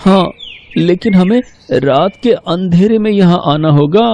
हाँ, लेकिन हमें रात के अंधेरे में यहाँ आना होगा।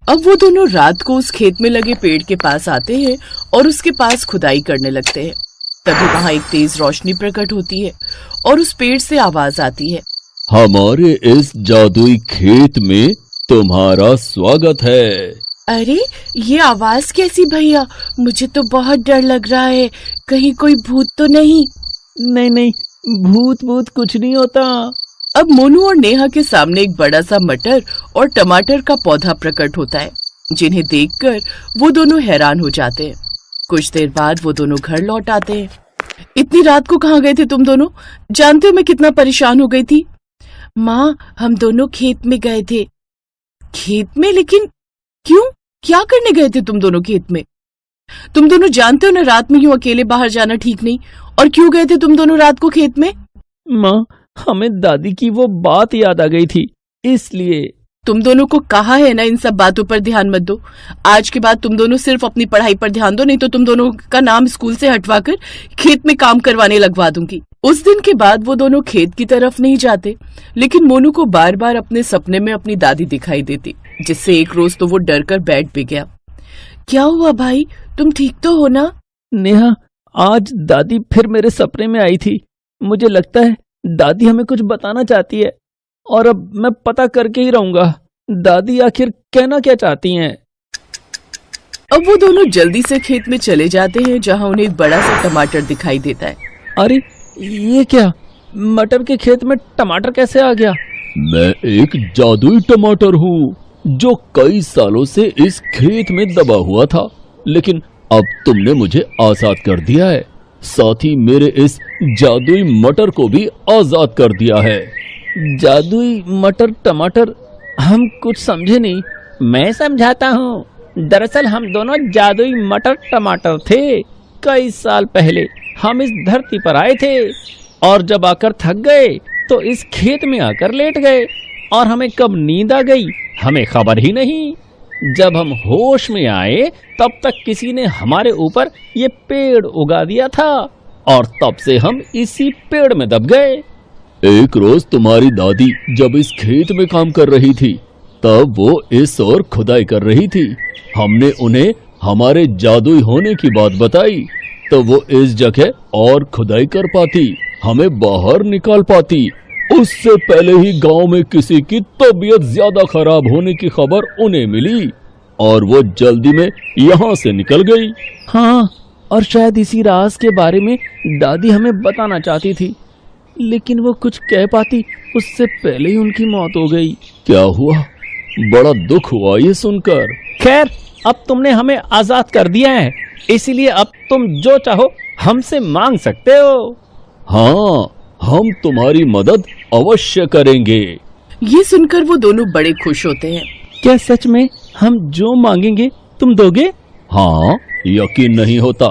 अब वो दोनों रात को उस खेत में लगे पेड़ के पास आते हैं और उसके पास खुदाई करने लगते हैं। तभी वहाँ एक तेज रोशनी प्रकट होती है और उस पेड़ से आवाज आती है, हमारे इस जादुई खेत में तुम्हारा स्वागत है। अरे ये आवाज कैसी भैया? मुझे तो बहुत डर लग रहा है, कहीं कोई भूत तो नहीं? नहीं, भूत कुछ नहीं होता। अब मोनू और नेहा के सामने एक बड़ा सा मटर और टमाटर का पौधा प्रकट होता है, जिन्हें देखकर वो दोनों हैरान हो जाते हैं। कुछ देर बाद वो दोनों घर लौट आते हैं। इतनी रात को कहाँ गए थे तुम दोनों? जानते हो मैं कितना परेशान हो गई थी। माँ, हम दोनों खेत में गए थे। खेत में? लेकिन क्यों? क्या करने गए थे तुम दोनों खेत में? तुम दोनों जानते हो ना रात में यूं अकेले बाहर जाना ठीक नहीं। और क्यों गए थे तुम दोनों रात को खेत में? माँ, हमें दादी की वो बात याद आ गई थी, इसलिए। तुम दोनों को कहा है ना इन सब बातों पर ध्यान मत दो। आज के बाद तुम दोनों सिर्फ अपनी पढ़ाई पर ध्यान दो, नहीं तो तुम दोनों का नाम स्कूल से हटवाकर खेत में काम करवाने लगवा दूंगी। उस दिन के बाद वो दोनों खेत की तरफ नहीं जाते, लेकिन मोनू को बार बार अपने सपने में अपनी दादी दिखाई देती, जिससे एक रोज तो वो डर कर बैठ भी गया। क्या हुआ भाई, तुम ठीक तो हो ना? नेहा, आज दादी फिर मेरे सपने में आई थी। मुझे लगता है दादी हमें कुछ बताना चाहती है, और अब मैं पता करके ही रहूंगा दादी आखिर कहना क्या चाहती हैं। अब वो दोनों जल्दी से खेत में चले जाते हैं, जहाँ उन्हें एक बड़ा सा टमाटर दिखाई देता है। अरे ये क्या, मटर के खेत में टमाटर कैसे आ गया? मैं एक जादुई टमाटर हूँ जो कई सालों से इस खेत में दबा हुआ था, लेकिन अब तुमने मुझे आजाद कर दिया है। साथ ही मेरे इस जादुई मटर को भी आजाद कर दिया है। जादुई मटर टमाटर? हम कुछ समझे नहीं। मैं समझाता हूँ। दरअसल हम दोनों जादुई मटर टमाटर थे। कई साल पहले हम इस धरती पर आए थे, और जब आकर थक गए तो इस खेत में आकर लेट गए, और हमें कब नींद आ गई हमें खबर ही नहीं। जब हम होश में आए तब तक किसी ने हमारे ऊपर ये पेड़ उगा दिया था, और तब से हम इसी पेड़ में दब गए। एक रोज तुम्हारी दादी जब इस खेत में काम कर रही थी, तब वो इस ओर खुदाई कर रही थी। हमने उन्हें हमारे जादुई होने की बात बताई, तो वो इस जगह और खुदाई कर पाती, हमें बाहर निकाल पाती। उससे पहले ही गांव में किसी की तबीयत ज्यादा खराब होने की खबर उन्हें मिली, और वो जल्दी में यहाँ से निकल गई। हाँ, और शायद इसी राज के बारे में दादी हमें बताना चाहती थी, लेकिन वो कुछ कह पाती उससे पहले ही उनकी मौत हो गई। क्या हुआ? बड़ा दुख हुआ ये सुनकर। खैर, अब तुमने हमें आजाद कर दिया है, इसीलिए अब तुम जो चाहो हमसे मांग सकते हो। हाँ, हम तुम्हारी मदद अवश्य करेंगे। ये सुनकर वो दोनों बड़े खुश होते हैं। क्या सच में हम जो मांगेंगे तुम दोगे? हाँ, यकीन नहीं होता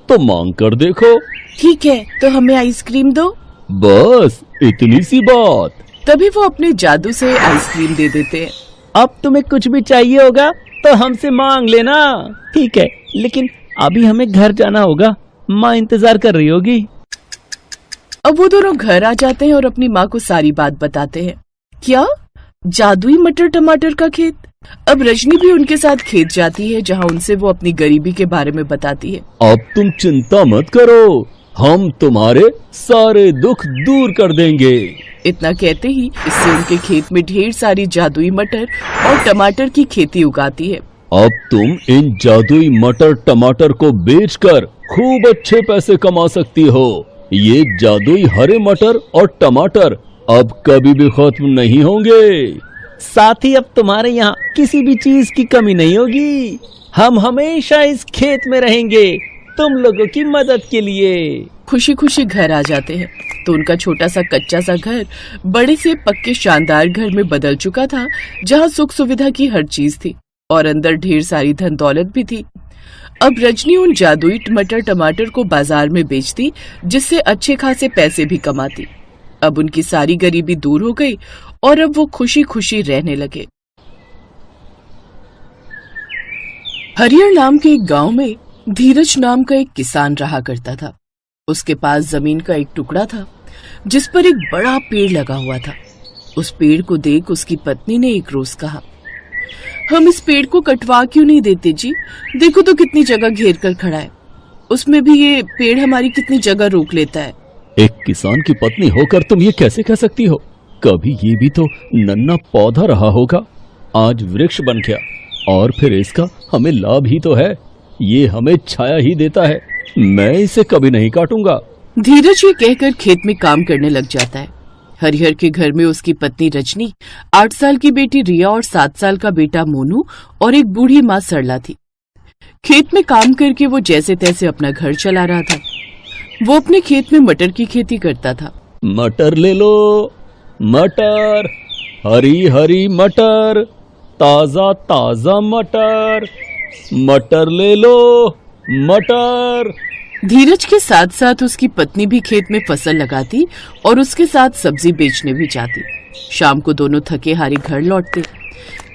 तो मांग कर देखो। ठीक है, तो हमें आइसक्रीम दो। बस इतनी सी बात। तभी वो अपने जादू से आइसक्रीम दे देते हैं। अब तुम्हें कुछ भी चाहिए होगा तो हमसे मांग लेना। ठीक है, लेकिन अभी हमें घर जाना होगा, माँ इंतजार कर रही होगी। अब वो दोनों घर आ जाते हैं और अपनी माँ को सारी बात बताते हैं। क्या? जादुई मटर टमाटर का खेत? अब रजनी भी उनके साथ खेत जाती है, जहाँ उनसे वो अपनी गरीबी के बारे में बताती है। अब तुम चिंता मत करो, हम तुम्हारे सारे दुख दूर कर देंगे। इतना कहते ही इससे उनके खेत में ढेर सारी जादुई मटर और टमाटर की खेती उगाती है। अब तुम इन जादुई मटर टमाटर को बेचकर खूब अच्छे पैसे कमा सकती हो। ये जादुई हरे मटर और टमाटर अब कभी भी खत्म नहीं होंगे। साथ ही अब तुम्हारे यहाँ किसी भी चीज की कमी नहीं होगी। हम हमेशा इस खेत में रहेंगे तुम लोगों की मदद के लिए। खुशी खुशी घर आ जाते हैं तो उनका छोटा सा कच्चा सा घर बड़े से पक्के शानदार घर में बदल चुका था, जहाँ सुख सुविधा की हर चीज थी और अंदर ढेर सारी धन दौलत भी थी। अब रजनी उन जादुई मटर टमाटर को बाजार में बेचती, जिससे अच्छे खासे पैसे भी कमाती। अब उनकी सारी गरीबी दूर हो गई और अब वो खुशी खुशी रहने लगे। हरियर नाम के एक गांव में धीरज नाम का एक किसान रहा करता था। उसके पास जमीन का एक टुकड़ा था जिस पर एक बड़ा पेड़ लगा हुआ था। उस पेड़ को देख उसकी पत्नी ने एक रोज कहा, हम इस पेड़ को कटवा क्यों नहीं देते जी? देखो तो कितनी जगह घेर कर खड़ा है, उसमें भी ये पेड़ हमारी कितनी जगह रोक लेता है। एक किसान की पत्नी होकर तुम ये कैसे कह सकती हो? कभी ये भी तो नन्हा पौधा रहा होगा, आज वृक्ष बन गया और फिर इसका हमें लाभ ही तो है। ये हमें छाया ही देता है। मैं इसे कभी नहीं काटूंगा। धीरज ये कहकर खेत में काम करने लग जाता है। हरिहर के घर में उसकी पत्नी रजनी, 8 साल की बेटी रिया और 7 साल का बेटा मोनू और एक बूढ़ी माँ सरला थी। खेत में काम करके वो जैसे तैसे अपना घर चला रहा था। वो अपने खेत में मटर की खेती करता था। मटर ले लो, मटर, हरी हरी मटर, ताजा ताजा मटर, मटर ले लो, मटर। धीरज के साथ साथ उसकी पत्नी भी खेत में फसल लगाती और उसके साथ सब्जी बेचने भी जाती। शाम को दोनों थके हारे घर लौटते।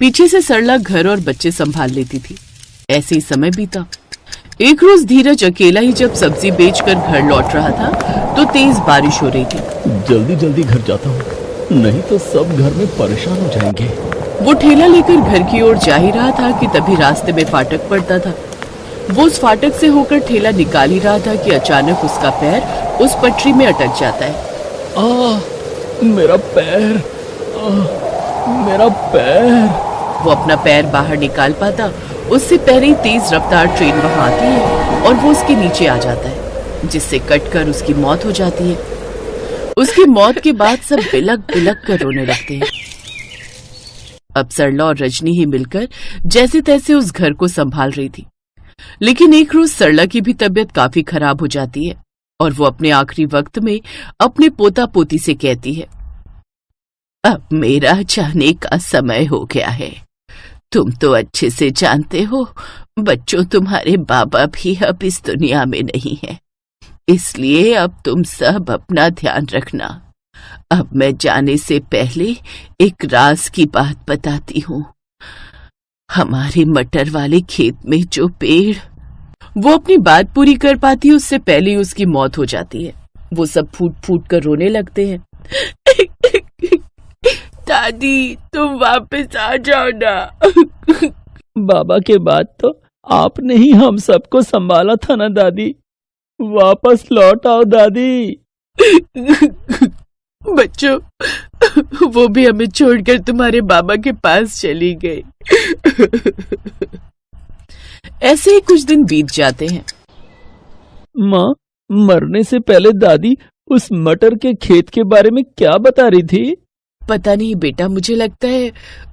पीछे से सरला घर और बच्चे संभाल लेती थी। ऐसे ही समय बीता। एक रोज धीरज अकेला ही जब सब्जी बेचकर घर लौट रहा था तो तेज बारिश हो रही थी। जल्दी जल्दी घर जाता हूँ, नहीं तो सब घर में परेशान हो जाएंगे। वो ठेला लेकर घर की ओर जा ही रहा था कि तभी रास्ते में फाटक पड़ता था। वो उस फाटक से होकर ठेला निकाल ही रहा था कि अचानक उसका पैर उस पटरी में अटक जाता है। मेरा पैर, मेरा पैर। वो अपना पैर बाहर निकाल पाता उससे पहले ही तेज रफ्तार ट्रेन वहां आती है और वो उसके नीचे आ जाता है, जिससे कटकर उसकी मौत हो जाती है। उसकी मौत के बाद सब बिलक बिलक कर रोने लगते हैं। अब सरला और रजनी ही मिलकर जैसे तैसे उस घर को संभाल रही थी। लेकिन एक रोज सरला की भी तबीयत काफी खराब हो जाती है और वो अपने आखिरी वक्त में अपने पोता पोती से कहती है, अब मेरा जाने का समय हो गया है। तुम तो अच्छे से जानते हो बच्चों, तुम्हारे बाबा भी अब इस दुनिया में नहीं है, इसलिए अब तुम सब अपना ध्यान रखना। अब मैं जाने से पहले एक राज की बात बताती हूँ। हमारे मटर वाले खेत में जो पेड़। वो अपनी बात पूरी कर पाती है उससे पहले ही उसकी मौत हो जाती है। वो सब फूट फूट कर रोने लगते हैं। दादी तुम वापस आ जाओ ना। बाबा के बाद तो आपने ही हम सबको संभाला था ना दादी, वापस लौट आओ दादी। बच्चों, वो भी हमें छोड़कर तुम्हारे बाबा के पास चली गई। ऐसे ही कुछ दिन बीत जाते हैं। माँ, मरने से पहले दादी उस मटर के खेत के बारे में क्या बता रही थी? पता नहीं बेटा, मुझे लगता है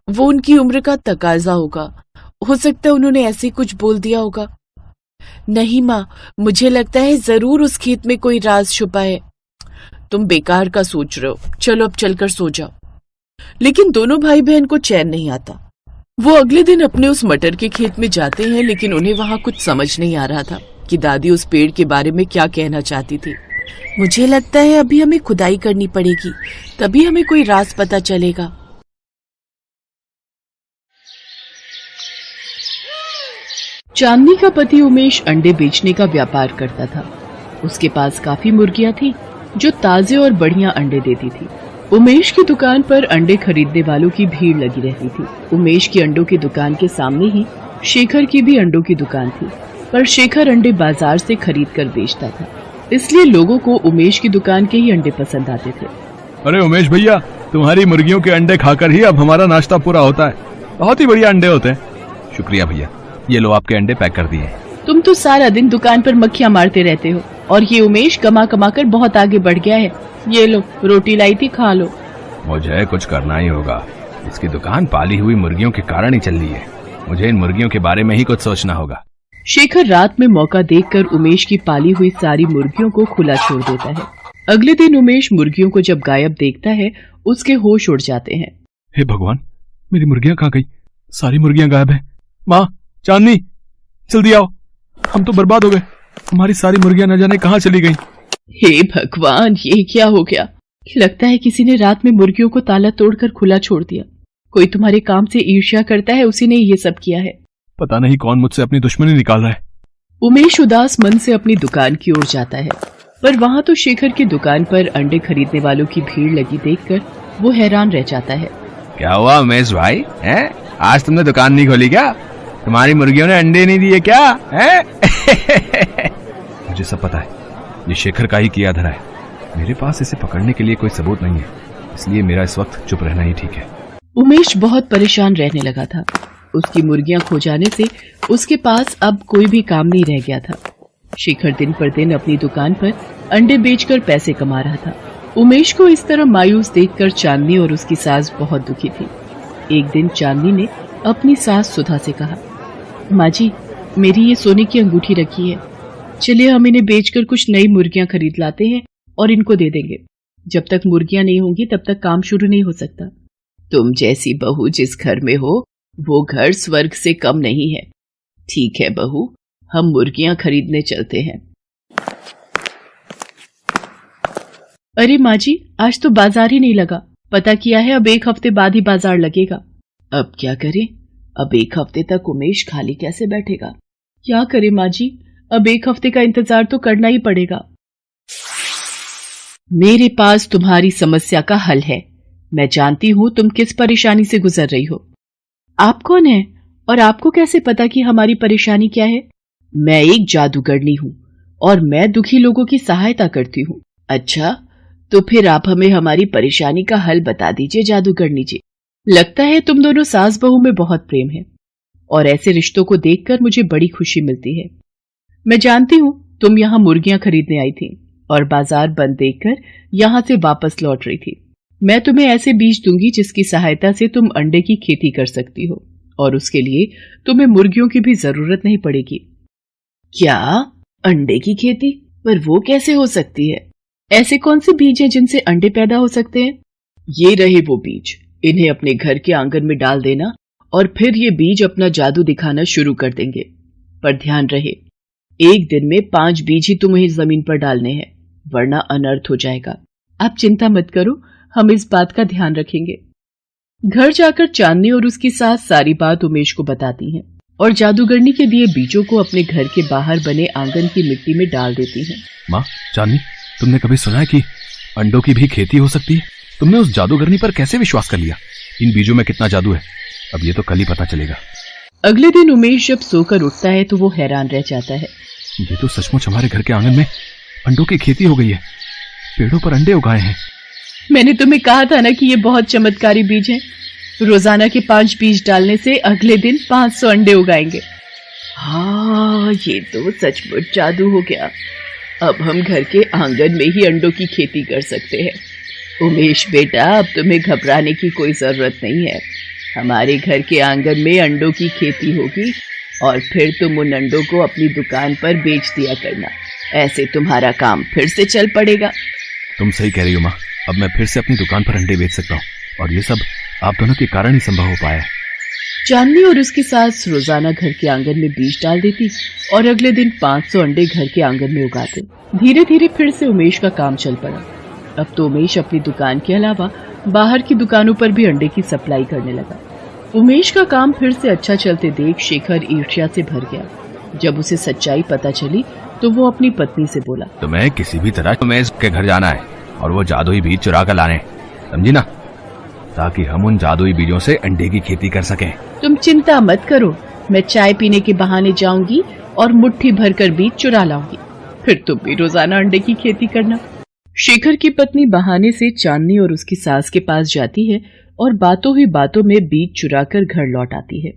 वो उनकी उम्र का तकाजा होगा। हो सकता है उन्होंने ऐसे कुछ बोल दिया होगा। नहीं माँ, मुझे लगता है जरूर उस खेत में कोई राज छुपा है। तुम बेकार का सोच रहे हो, चलो अब चलकर सो जाओ। लेकिन दोनों भाई बहन को चैन नहीं आता। वो अगले दिन अपने उस मटर के खेत में जाते हैं, लेकिन उन्हें वहां कुछ समझ नहीं आ रहा था कि दादी उस पेड़ के बारे में क्या कहना चाहती थी। मुझे लगता है अभी हमें खुदाई करनी पड़ेगी, तभी हमें कोई राज पता चलेगा। चांदनी का पति उमेश अंडे बेचने का व्यापार करता था। उसके पास काफी मुर्गियां थी जो ताजे और बढ़िया अंडे देती थी। उमेश की दुकान पर अंडे खरीदने वालों की भीड़ लगी रहती थी। उमेश की अंडों की दुकान के सामने ही शेखर की भी अंडों की दुकान थी, पर शेखर अंडे बाजार से खरीद कर बेचता था, इसलिए लोगों को उमेश की दुकान के ही अंडे पसंद आते थे। अरे उमेश भैया, तुम्हारी मुर्गियों के अंडे खाकर ही अब हमारा नाश्ता पूरा होता है। बहुत ही बढ़िया अंडे होते हैं। शुक्रिया भैया, ये लो आपके अंडे पैक कर दिए। तुम तो सारा दिन दुकान पर मक्खियां मारते रहते हो और ये उमेश कमा कमा कर बहुत आगे बढ़ गया है। ये लो, रोटी लाई थी, खा लो। मुझे कुछ करना ही होगा। इसकी दुकान पाली हुई मुर्गियों के कारण ही चल रही है। मुझे इन मुर्गियों के बारे में ही कुछ सोचना होगा। शेखर रात में मौका देखकर उमेश की पाली हुई सारी मुर्गियों को खुला छोड़ देता है। अगले दिन उमेश मुर्गियों को जब गायब देखता है उसके होश उड़ जाते हैं। हे भगवान, मेरी मुर्गियां कहाँ गई? सारी मुर्गियां गायब हैं। माँ, चांदनी, जल्दी आओ, हम तो बर्बाद हो गए। हमारी सारी मुर्गियां न जाने कहाँ चली गईं। हे भगवान, ये क्या हो गया? लगता है किसी ने रात में मुर्गियों को ताला तोड़कर खुला छोड़ दिया। कोई तुम्हारे काम से ईर्ष्या करता है, उसी ने ये सब किया है। पता नहीं कौन मुझसे अपनी दुश्मनी निकाल रहा है। उमेश उदास मन से अपनी दुकान की ओर जाता है, पर वहां तो शेखर की दुकान पर अंडे खरीदने वालों की भीड़ लगी देखकर वो हैरान रह जाता है। क्या हुआ उमेश भाई, हैं? आज तुमने दुकान नहीं खोली क्या? तुम्हारी मुर्गियों ने अंडे नहीं दिए क्या, हैं? मुझे सब पता है, ये शेखर का ही किया धरा है। मेरे पास इसे पकड़ने के लिए कोई सबूत नहीं है, इसलिए मेरा इस वक्त चुप रहना ही ठीक है। उमेश बहुत परेशान रहने लगा था। उसकी मुर्गियां खो जाने से उसके पास अब कोई भी काम नहीं रह गया था। शेखर दिन पर दिन अपनी दुकान पर अंडे बेचकर पैसे कमा रहा था। उमेश को इस तरह मायूस देखकर चांदनी और उसकी सास बहुत दुखी थी। एक दिन चांदनी ने अपनी सास सुधा से कहा, माँ जी, मेरी ये सोने की अंगूठी रखी है, चलिए हम इन्हें बेचकर कुछ नई मुर्गियां खरीद लाते हैं और इनको दे देंगे। जब तक मुर्गियां नहीं होंगी तब तक काम शुरू नहीं हो सकता। तुम जैसी बहू जिस घर में हो वो घर स्वर्ग से कम नहीं है। ठीक है बहू, हम मुर्गियां खरीदने चलते हैं। अरे माँ जी, आज तो बाजार ही नहीं लगा। पता किया है अब 1 हफ्ते बाद ही बाजार लगेगा। अब क्या करें? अब 1 हफ्ते तक उमेश खाली कैसे बैठेगा? क्या करे माँ जी, अब 1 हफ्ते का इंतजार तो करना ही पड़ेगा। मेरे पास तुम्हारी समस्या का हल है। मैं जानती हूं तुम किस परेशानी से गुजर रही हो। आप कौन है और आपको कैसे पता कि हमारी परेशानी क्या है? मैं एक जादूगरनी हूं और मैं दुखी लोगों की सहायता करती हूं। अच्छा, तो फिर आप हमें हमारी परेशानी का हल बता दीजिए जादूगरनी जी। लगता है तुम दोनों सास बहू में बहुत प्रेम है और ऐसे रिश्तों को देखकर मुझे बड़ी खुशी मिलती है। मैं जानती हूं तुम यहाँ मुर्गियां खरीदने आई थी और बाजार बंद देखकर यहाँ से वापस लौट रही थी। मैं तुम्हें ऐसे बीज दूंगी जिसकी सहायता से तुम अंडे की खेती कर सकती हो और उसके लिए तुम्हें मुर्गियों की भी जरूरत नहीं पड़ेगी। क्या? अंडे की खेती? पर वो कैसे हो सकती है? ऐसे कौन से बीज हैं जिनसे अंडे पैदा हो सकते हैं? ये रहे वो बीज, इन्हें अपने घर के आंगन में डाल देना और फिर ये बीज अपना जादू दिखाना शुरू कर देंगे। पर ध्यान रहे, एक दिन में 5 बीज ही तुम्हें जमीन पर डालने हैं, वरना अनर्थ हो जाएगा। आप चिंता मत करो, हम इस बात का ध्यान रखेंगे। घर जाकर चांदनी और उसकी सास सारी बात उमेश को बताती हैं और जादूगरनी के दिए बीजों को अपने घर के बाहर बने आंगन की मिट्टी में डाल देती हैं। माँ, चांदनी, तुमने कभी सुना है कि अंडों की भी खेती हो सकती है? तुमने उस जादूगरनी पर कैसे विश्वास कर लिया? इन बीजों में कितना जादू है, अब ये तो कल ही पता चलेगा। अगले दिन उमेश जब सोकर उठता है तो वो हैरान रह जाता है। ये तो सचमुच हमारे घर के आंगन में अंडों की खेती हो गई है। पेड़ों पर अंडे उगाए हैं। मैंने तुम्हें कहा था ना कि ये बहुत चमत्कारी बीज हैं। रोजाना के 5 बीज डालने से अगले दिन 500 अंडे उगाएंगे। हाँ, ये तो सचमुच जादू हो गया। अब हम घर के आंगन में ही अंडों की खेती कर सकते हैं। उमेश बेटा, अब तुम्हें घबराने की कोई जरूरत नहीं है। हमारे घर के आंगन में अंडों की खेती होगी और फिर तुम उन अंडों को अपनी दुकान पर बेच दिया करना। ऐसे तुम्हारा काम फिर से चल पड़ेगा। तुम सही कह रही हो माँ, अब मैं फिर से अपनी दुकान पर अंडे बेच सकता हूँ और ये सब आप दोनों के कारण ही संभव हो पाया है। चांदनी और उसकी सास रोजाना घर के आंगन में बीज डाल देती और अगले दिन 500 अंडे घर के आंगन में उगाते। धीरे धीरे फिर से उमेश का काम चल पड़ा। अब तो उमेश अपनी दुकान के अलावा बाहर की दुकानों पर भी अंडे की सप्लाई करने लगा। उमेश का काम फिर से अच्छा चलते देख शेखर ईर्ष्या से भर गया। जब उसे सच्चाई पता चली तो वो अपनी पत्नी से बोला, तुम्हें किसी भी तरह उमेश के घर जाना है और वो जादुई बीज चुरा कर लाने, समझी ना, ताकि हम उन जादुई बीजों से अंडे की खेती कर सकें। तुम चिंता मत करो, मैं चाय पीने के बहाने जाऊंगी और मुट्ठी भरकर बीज चुरा लाऊंगी, फिर तुम भी रोजाना अंडे की खेती करना। शेखर की पत्नी बहाने से चांदनी और उसकी सास के पास जाती है और बातों ही बातों में बीज चुरा कर घर लौट आती है।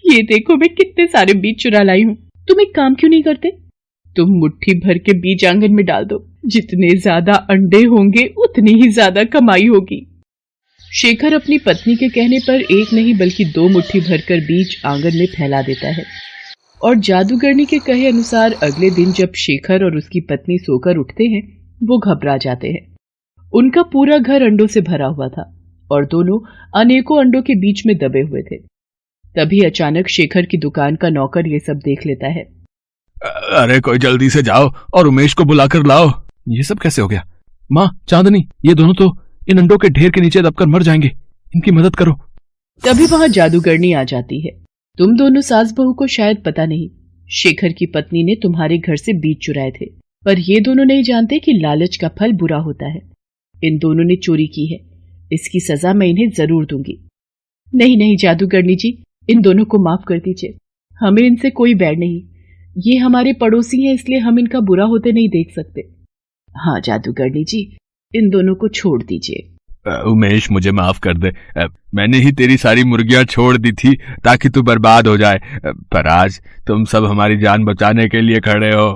ये देखो मैं कितने सारे बीज चुरा लाई हूँ। तुम एक काम क्यों नहीं करते? तुम मुट्ठी भर के बीज आंगन में डाल दो। जितने ज्यादा अंडे होंगे उतनी ही ज्यादा कमाई होगी। शेखर अपनी पत्नी के कहने पर एक नहीं बल्कि 2 मुट्ठी भरकर बीज आंगन में फैला देता है और जादूगरनी के कहे अनुसार अगले दिन जब शेखर और उसकी पत्नी सोकर उठते हैं वो घबरा जाते हैं। उनका पूरा घर अंडों से भरा हुआ था और दोनों अनेकों अंडों के बीच में दबे हुए थे। तभी अचानक शेखर की दुकान का नौकर ये सब देख लेता है। अरे कोई जल्दी से जाओ और उमेश को बुलाकर लाओ। ये सब कैसे हो गया? माँ, चांदनी, ये दोनों तो इन अंडों के ढेर के नीचे दबकर मर जाएंगे, इनकी मदद करो। तभी वहां जादूगरनी आ जाती है। तुम दोनों सास बहू को शायद पता नहीं, शेखर की पत्नी ने तुम्हारे घर से बीज चुराए थे, पर ये दोनों नहीं जानते कि लालच का फल बुरा होता है। इन दोनों ने चोरी की है, इसकी सजा मैं इन्हें जरूर दूंगी। नहीं नहीं जादूगरनी जी, इन दोनों को माफ कर दीजिए। हमें इनसे कोई बैर नहीं। ये हमारे पड़ोसी हैं, इसलिए हम इनका बुरा होते नहीं देख सकते। हाँ जादूगरनी जी, इन दोनों को छोड़ दीजिए। उमेश, मुझे माफ कर दे। मैंने ही तेरी सारी मुर्गियां छोड़ दी थी ताकि तू बर्बाद हो जाए, पर आज तुम सब हमारी जान बचाने के लिए खड़े हो।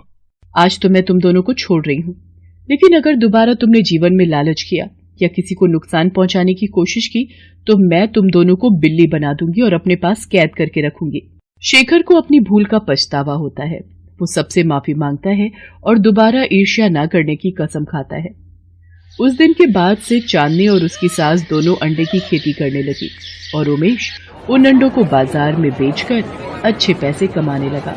आज तो मैं तुम दोनों को छोड़ रही हूँ, लेकिन अगर दोबारा तुमने जीवन में लालच किया या किसी को नुकसान पहुंचाने की कोशिश की तो मैं तुम दोनों को बिल्ली बना दूंगी और अपने पास कैद करके रखूंगी। शेखर को अपनी भूल का पछतावा होता है। वो सबसे माफी मांगता है और दोबारा ईर्ष्या न करने की कसम खाता है। उस दिन के बाद से चांदनी और उसकी सास दोनों अंडे की खेती करने लगी और उमेश उन अंडों को बाजार में बेचकर अच्छे पैसे कमाने लगा।